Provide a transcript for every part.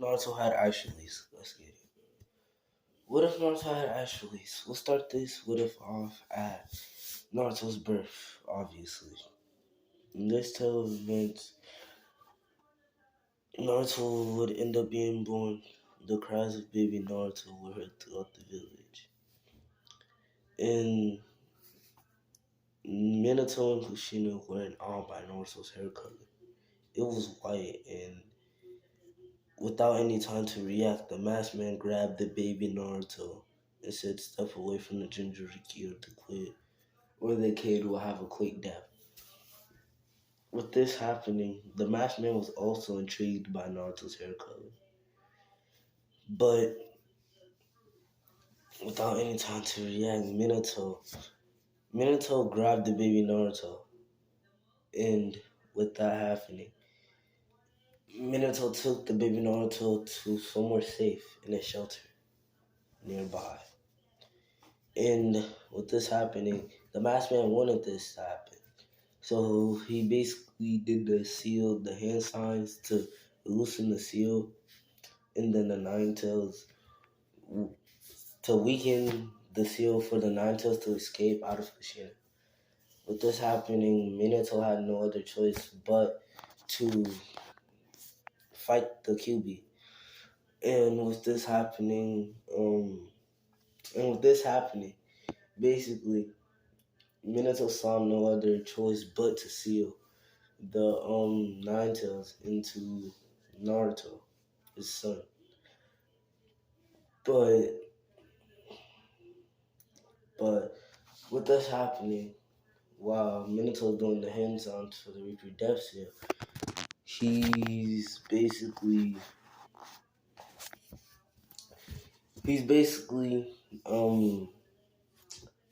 Naruto had ice release? Let's get it. What if Naruto had ice release? We'll start this what if off at Naruto's birth, obviously. In this tale of events, Naruto would end up being born. The cries of baby Naruto were heard throughout the village. And Minato and Kushina were in awe by Naruto's hair color. It was white, and without any time to react, the masked man grabbed the baby Naruto and said, "Step away from the Jinchuriki or the kid will have a quick death." With this happening, the masked man was also intrigued by Naruto's hair color. But without any time to react, Minato grabbed the baby Naruto. And with that happening, Minato took the baby Naruto to somewhere safe in a shelter nearby. And with this happening, the masked man wanted this to happen. So he basically did the hand signs to loosen the seal, and then the Nine Tails to weaken the seal for the Nine Tails to escape out of Kushina. With this happening, Minato had no other choice but to fight the QB. And with this happening, basically, Minato saw no other choice but to seal the Nine Tails into Naruto, his son. But with this happening, while Minato's doing the hand sounds for the Reaper Death Seal, he's basically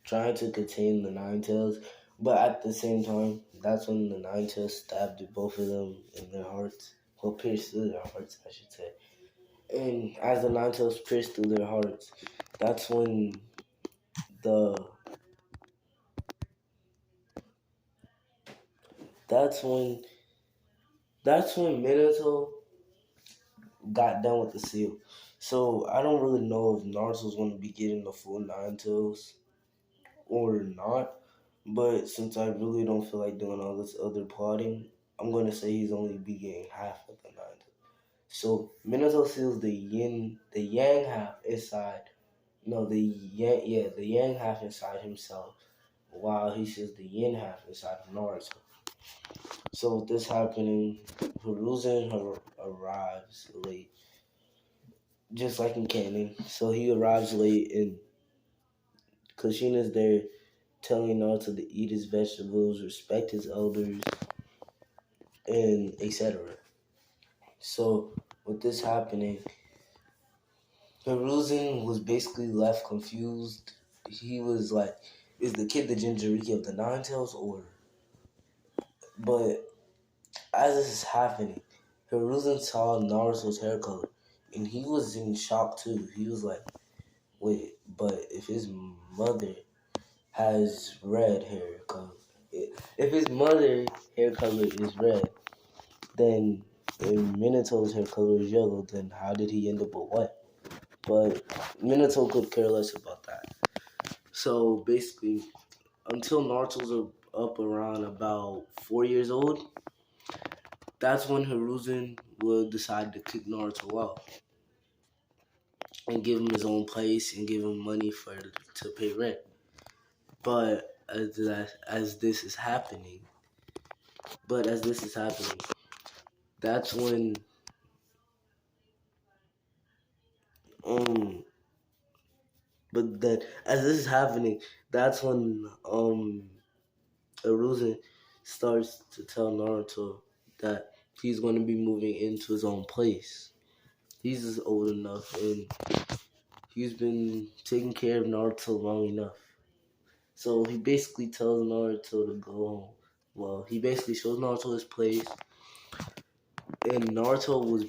trying to contain the Nine Tails, but at the same time, that's when the Nine Tails stabbed both of them in their hearts. Well, pierced through their hearts, I should say. And as the Nine Tails pierced through their hearts, that's when the that's when Minato got done with the seal. So I don't really know if Naruto's going to be getting the full Nine Tails or not. But since I really don't feel like doing all this other plotting, I'm going to say he's only be getting half of the Nine Tails. So Minato seals the yang half inside. No, the yang half inside himself, while he seals the yin half inside of Naruto. So with this happening, Hiruzen arrives late, just like in canon. So he arrives late, and Kushina's there telling Naruto to eat his vegetables, respect his elders, and etc. So with this happening, Hiruzen was basically left confused. He was like, is the kid the Jinchuriki of the Nine Tails or? But as this is happening, Hiruzen saw Naruto's hair color, and he was in shock too. He was like, wait, but if his mother has red hair color, if his mother hair color is red, then if Minato's hair color is yellow, then how did he end up with white? But Minato could care less about that. So basically, until Naruto's up around about 4 years old, that's when Hiruzen will decide to kick Naruto out and give him his own place and give him money to pay rent. But as this is happening, that's when but then as this is happening, that's when Hiruzen starts to tell Naruto that he's going to be moving into his own place. He's just old enough, and he's been taking care of Naruto long enough. So he basically tells Naruto to go home. Well, he basically shows Naruto his place, and Naruto was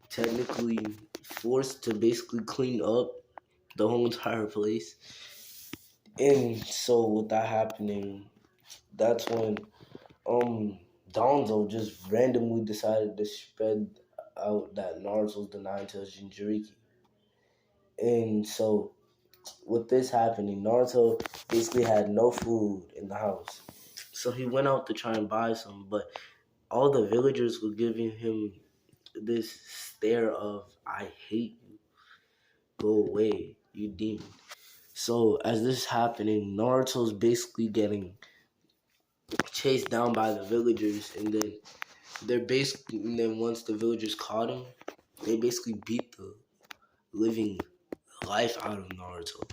technically forced to basically clean up the whole entire place. And so with that happening, that's when Donzo just randomly decided to spread out that Naruto's the Nine Tails Jinchuriki. And so with this happening, Naruto basically had no food in the house. So he went out to try and buy some, but all the villagers were giving him this stare of "I hate you, go away, you demon." So as this is happening, Naruto's basically getting chased down by the villagers, and then and then once the villagers caught him, they basically beat the living life out of Naruto.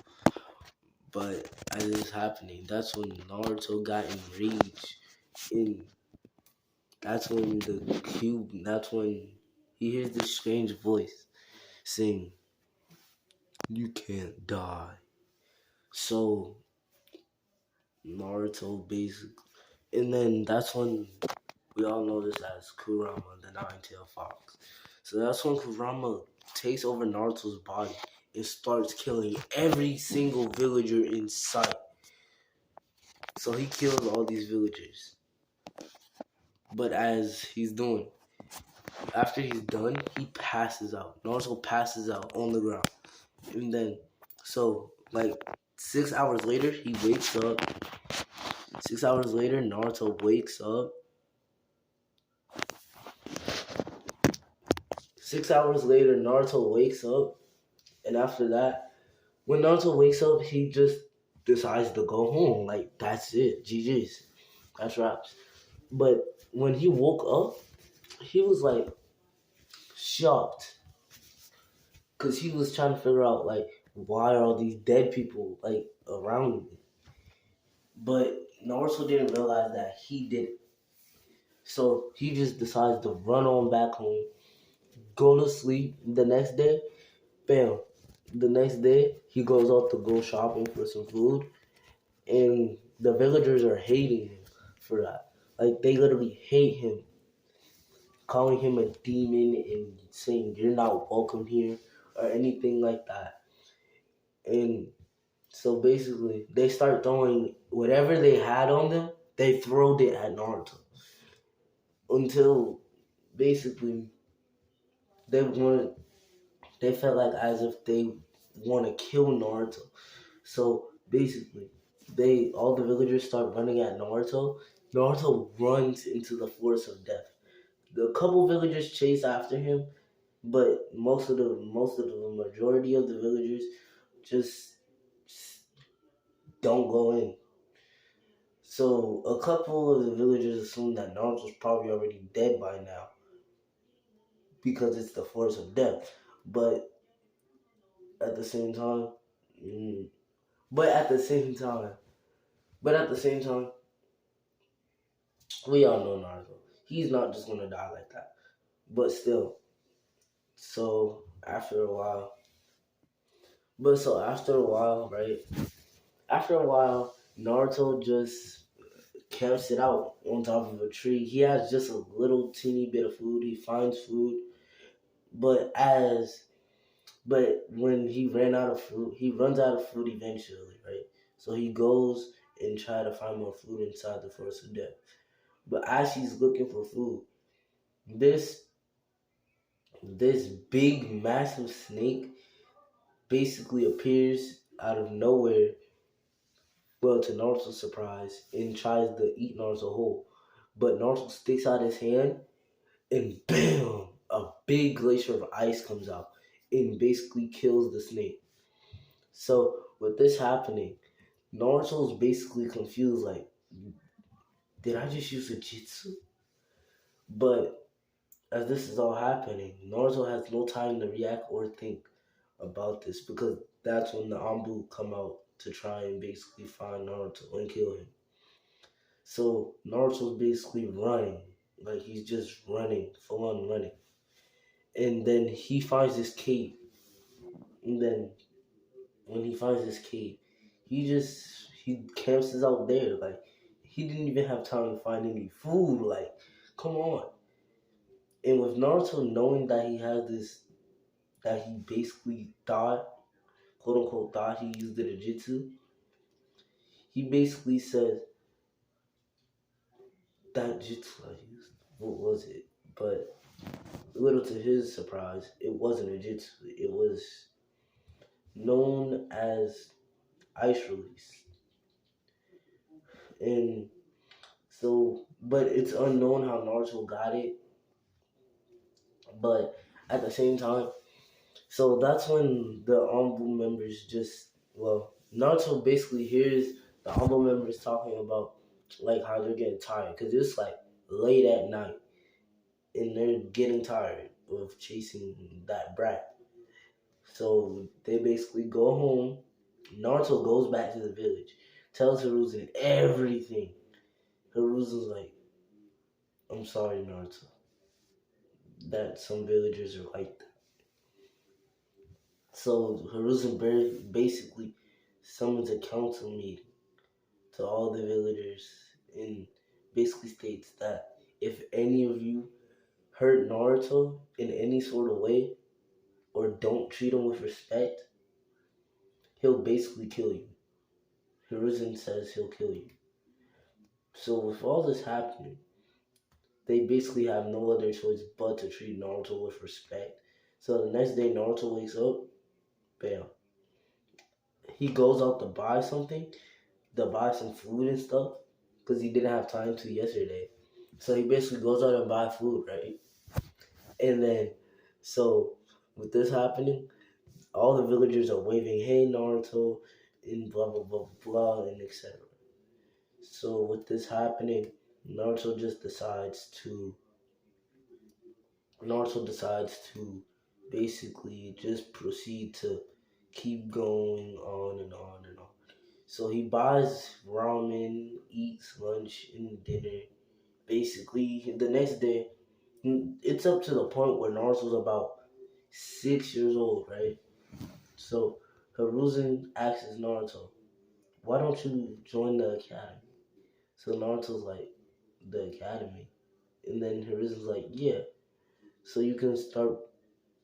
But as this is happening, that's when Naruto got enraged, and that's when he hears this strange voice saying, "You can't die." So Naruto basically, and then that's when we all know this as Kurama, the nine-tailed fox. So that's when Kurama takes over Naruto's body and starts killing every single villager in sight. So he kills all these villagers. But as he's doing, after he's done, he passes out. Naruto passes out on the ground. And then, so, like, 6 hours later, he wakes up. 6 hours later, Naruto wakes up. 6 hours later, Naruto wakes up. And after that, when Naruto wakes up, he just decides to go home. Like, that's it. GG's. That's raps. But when he woke up, he was, like, shocked. Because he was trying to figure out, like, why are all these dead people, like, around me? But Naruto didn't realize that he did it. So he just decides to run on back home, go to sleep. The next day, bam. The next day, he goes out to go shopping for some food. And the villagers are hating him for that. Like, they literally hate him, calling him a demon and saying, "You're not welcome here," or anything like that. And so basically, they start throwing whatever they had on them, they throwed it at Naruto. Until basically they want they felt like as if they want to kill Naruto. So basically, they all the villagers start running at Naruto. Naruto runs into the forest of death. The couple villagers chase after him, but most of the majority of the villagers just don't go in. So a couple of the villagers assume that Naruto's probably already dead by now because it's the force of death. But at the same time, mm, but at the same time, but at the same time, we all know Naruto. He's not just gonna die like that. But still, so after a while, after a while, right? After a while, Naruto just camps it out on top of a tree. He has just a little teeny bit of food. He finds food, but when he ran out of food, he runs out of food eventually, right? So he goes and try to find more food inside the forest of death. But as he's looking for food, this this big massive snake basically appears out of nowhere, well, to Naruto's surprise, and tries to eat Naruto whole. But Naruto sticks out his hand, and bam, a big glacier of ice comes out and basically kills the snake. So with this happening, Naruto's basically confused, like, did I just use a jutsu? But as this is all happening, Naruto has no time to react or think about this because that's when the Anbu come out to try and basically find Naruto and kill him. So Naruto's basically running, like he's just running, full on running. And then he finds this cave. And then when he finds this cave, he camps out there. Like, he didn't even have time to find any food. Like, come on. And with Naruto knowing that that he basically thought, quote unquote, thought he used the Jitsu, he basically says, that Jitsu I used, what was it? But Little to his surprise, it wasn't a jitsu. It was known as ice release. And so, but it's unknown how Naruto got it. But at the same time, so that's when the Envoy members just, well, Naruto basically hears the Envoy members talking about like how they're getting tired because it's like late at night and they're getting tired of chasing that brat. So they basically go home. Naruto goes back to the village, tells Hiruzen everything. Hiruzen's like, I'm sorry, Naruto, that some villagers are like that. So Hiruzen basically summons a council meeting to all the villagers and basically states that if any of you hurt Naruto in any sort of way or don't treat him with respect, he'll basically kill you. Hiruzen says he'll kill you. So with all this happening, they basically have no other choice but to treat Naruto with respect. So the next day Naruto wakes up, bam. He goes out to buy something, to buy some food and stuff, because he didn't have time to yesterday. So he basically goes out and buy food, right? And then, so with this happening, all the villagers are waving, "Hey Naruto," and blah blah blah blah, and etc. So with this happening, Naruto just decides to Naruto decides to basically just proceed to keep going on and on and on. So he buys ramen, eats lunch and dinner. Basically, the next day, it's up to the point where Naruto's about 6 years old, right? So Hiruzen asks Naruto, "Why don't you join the academy?" So Naruto's like, "The academy?" And then Hiruzen's like, "Yeah, so you can start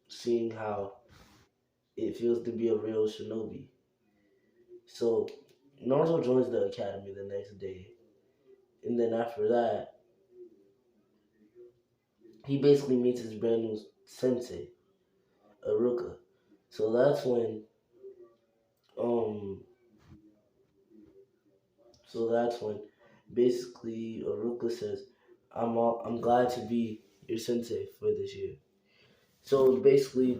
seeing how it feels to be a real shinobi." So Naruto joins the academy the next day. And then after that, he basically meets his brand new sensei, Aruka. So that's when um that's when basically Aruka says, I'm glad to be your sensei for this year." So basically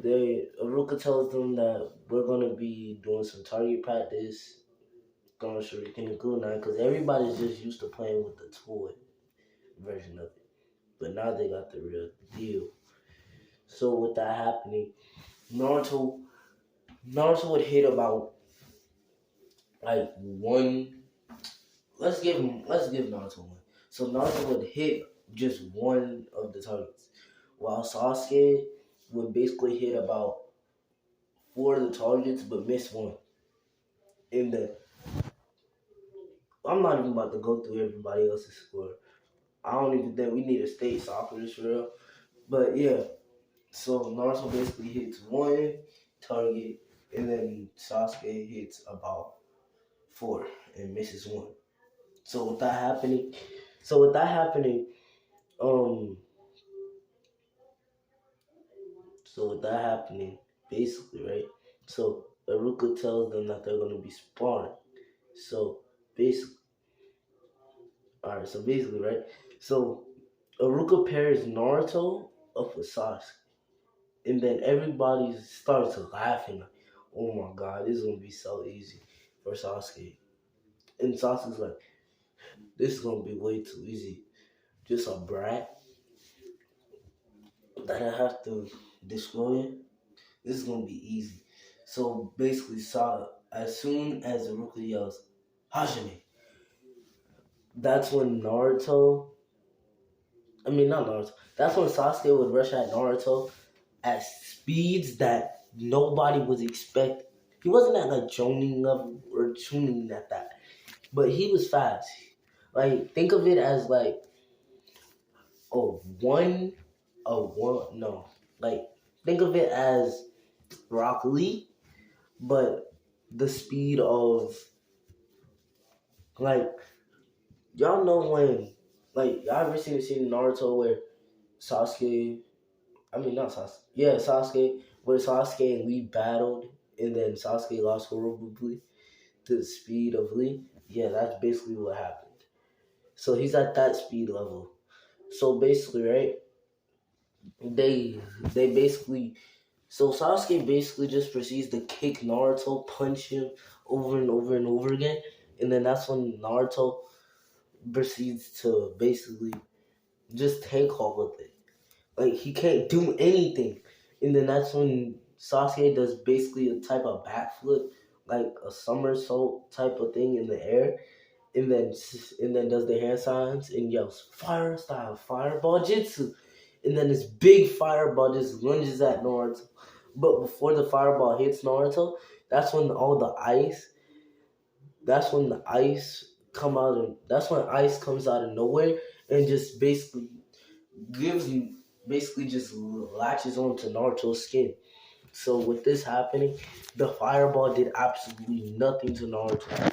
Aruka tells them that we're gonna be doing some target practice, going Shuriken and Kunai, because everybody's just used to playing with the toy version of it. But now they got the real deal. So with that happening, Naruto Naruto would hit about like one. Let's give Naruto one. So Naruto would hit just one of the targets, while Sasuke would basically hit about four of the targets but miss one. In the I'm not even about to go through everybody else's score. I don't even think we need a state soccer this real. But yeah, so Naruto basically hits one target, and then Sasuke hits about four and misses one. So with that happening, so with that happening, um, so with that happening, basically, right? So Aruka tells them that they're gonna be sparring. So basically, all right. So basically, right? So Aruka pairs Naruto up with Sasuke, and then everybody starts laughing. Like, "Oh my god, this is gonna be so easy for Sasuke." And Sasuke's like, "This is gonna be way too easy. Just a brat that I have to destroy. This is gonna be easy." So basically, as soon as Iruka yells, "Hajime," that's when Naruto. I mean, not Naruto. That's when Sasuke would rush at Naruto at speeds that nobody was expecting. He wasn't at like Jonin level or tuning at that, but he was fast. Like think of it as like a one, no, like think of it as Rock Lee, but the speed of like y'all know when like y'all ever seen Naruto where Sasuke I mean, not Sasuke. Yeah, Sasuke. Where Sasuke and Lee battled, and then Sasuke lost horribly to the speed of Lee. Yeah, that's basically what happened. So he's at that speed level. So basically, right? They they basically so Sasuke basically just proceeds to kick Naruto, punch him over and over and over again, and then that's when Naruto proceeds to basically just take hold of it. Like he can't do anything, and then that's when Sasuke does basically a type of backflip, like a somersault type of thing in the air, and then does the hand signs and yells fire style fireball jutsu, and then this big fireball just lunges at Naruto. But before the fireball hits Naruto, that's when all the ice. That's when the ice come out of. That's when ice comes out of nowhere and just basically gives you basically just latches onto Naruto's skin. So with this happening, the fireball did absolutely nothing to Naruto.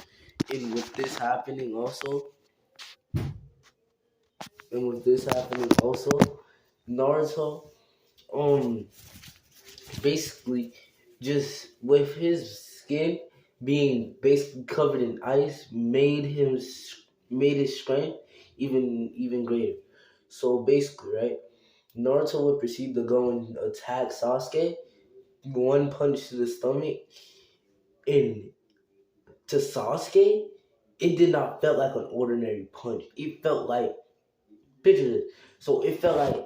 And with this happening also, Naruto, um, basically just with his skin being basically covered in ice made his strength even greater. So basically, right, Naruto would proceed to go and attack Sasuke, one punch to the stomach, and to Sasuke, it did not felt like an ordinary punch. It felt like picture this. So it felt like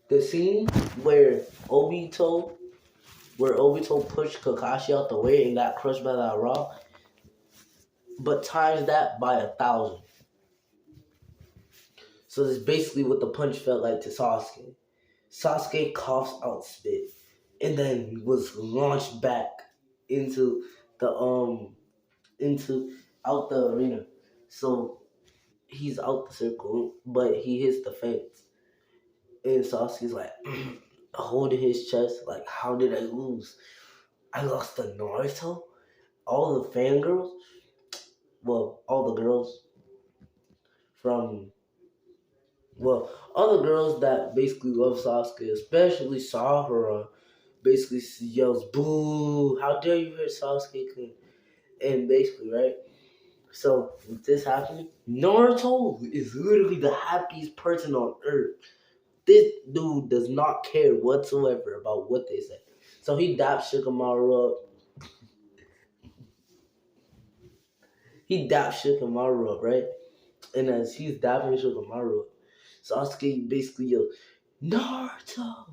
the scene where Obito pushed Kakashi out the way and got crushed by that rock, but times that by 1,000. So that's basically what the punch felt like to Sasuke. Sasuke coughs out spit and then was launched back into the into out the arena. So he's out the circle, but he hits the fence. And Sasuke's like holding his chest, like, how did I lose? I lost to Naruto? All the fangirls, well, all the girls from, well, all the girls that basically love Sasuke, especially Sakura, basically yells, boo, how dare you hurt Sasuke? And basically, right? So, with this happening, Naruto is literally the happiest person on earth. This dude does not care whatsoever about what they say. So he daps Shikamaru up. Right? And as he's dapping Shikamaru up, Sasuke basically yells, Naruto,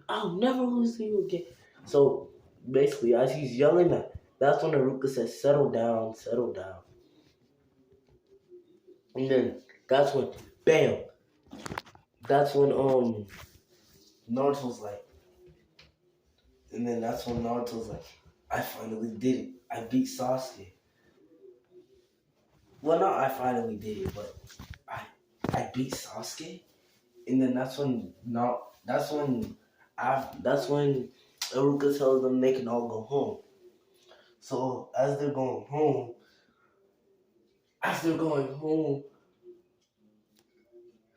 I'll never lose to you again. So basically, as he's yelling that, that's when Haruka says, settle down, settle down. And then that's when, bam, that's when Naruto's like, and then that's when Naruto's like, I finally did it. I beat Sasuke. Well, not I finally did it, but I I beat Sasuke. And then that's when Iruka tells them they can all go home. So as they're going home,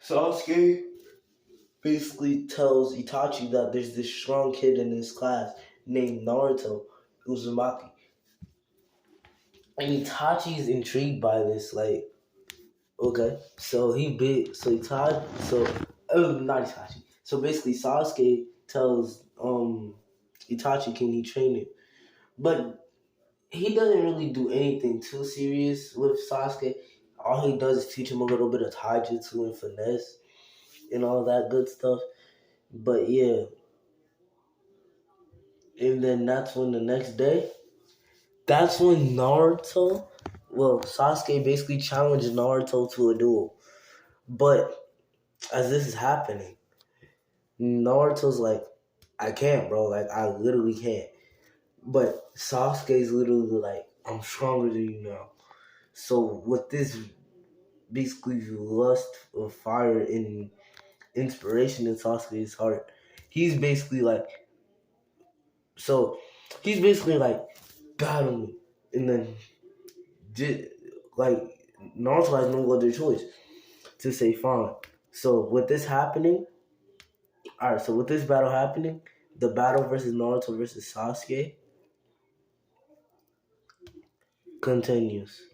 Sasuke basically tells Itachi that there's this strong kid in his class named Naruto Uzumaki. And Itachi's intrigued by this, like, okay. So not Itachi. So basically Sasuke tells Itachi can he train him. But he doesn't really do anything too serious with Sasuke. All he does is teach him a little bit of taijutsu and finesse and all that good stuff. But yeah, and then that's when the next day, that's when Sasuke basically challenged Naruto to a duel. But as this is happening, Naruto's like, I can't, bro. Like, I literally can't. But Sasuke's literally like, I'm stronger than you now. So with this basically lust of fire and inspiration in Sasuke's heart, he's basically like, so he's basically like, battle me. And then, like, Naruto has no other choice to say fine. So with this happening, All right. So with this battle happening, the battle versus Naruto versus Sasuke continues.